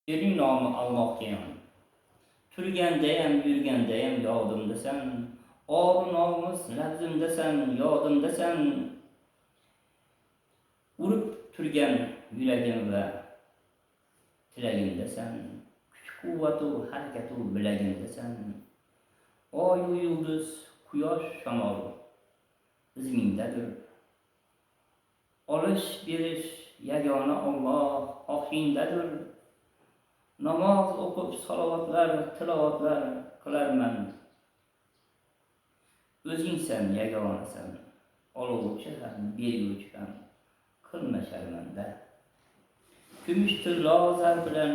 Sening nomi Allohgayam. Turgandayam, yurgandayam yodimdasan. Or nomus labzimdasan, yodimdasan. Urib turgan yuragim va tilagimdasan. Kuch-quvvatu, harakatu bilagimdasan. Oy-u yulduz, quyosh, shamol izmingdadir. Olish berish yagona Alloh xohingdadir. Namoz o'qib salovatlar, tilovatlar qilarman. O'zingsan yagonasan, oluvchi ham, berguvchi ham, qilma sharmanda. Kumush tillo zar bilan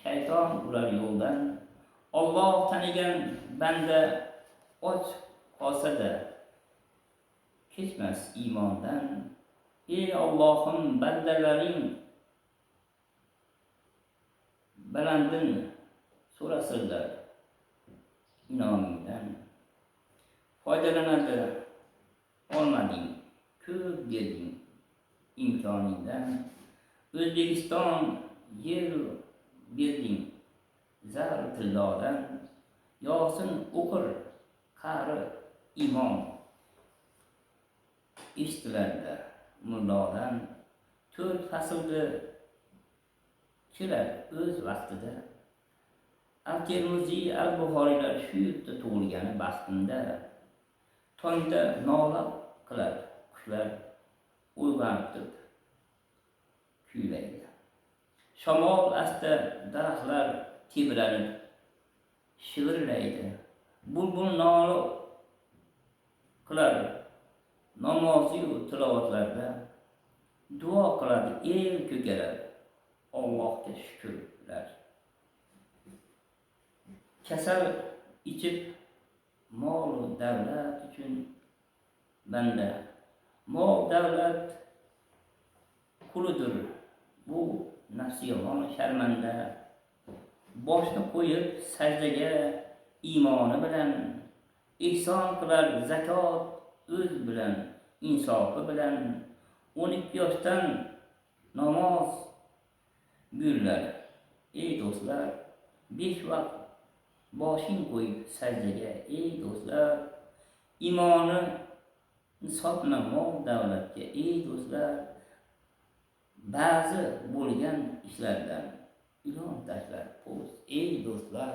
shayton ular yo'ldan. Alloh tanigan banda och qolsa-da kechmas iymondan. Ey Allohim, bandalaring balandin so'rasinlar inomingdan. Foydalanadi olmading, ko'p berding imkoningdan. O'zbekiston yer berding zar tillodan. Yosin o'qir qari imom eshitilarda mullodan. 4 faslda kelar o'z vaqtida. Al-Termiziy, Al-Buxoriylar shu yurtda tug'ilgani baxtimda. Tongda nola qilar qushlar uyg'onib kuylaydi. Shamol asta daraxtlar tebranib shivirlaydi. Bulbul nola qilar namoziyu tilovatlarda. Duo qiladi el ko'karar, Allohga shukrlar. Kasal ichib mol davlat uchun banda. Mol davlat qulidir, bu nafsi yomon sharmanda. Boshni qo'yib sajdaga iymoni bilan, ihson qilar zakot o'z bilan, insofi bilan. 12 yoshdan namoz buyurlar. Ey do'stlar, 5 vaqt boshing qo'yib sajdaga. Ey do'stlar, iymoni sotma mol davlatga. Ey do'stlar, ba'zi bo'lgan ishlardan ilon tashlar po'st. Ey do'stlar,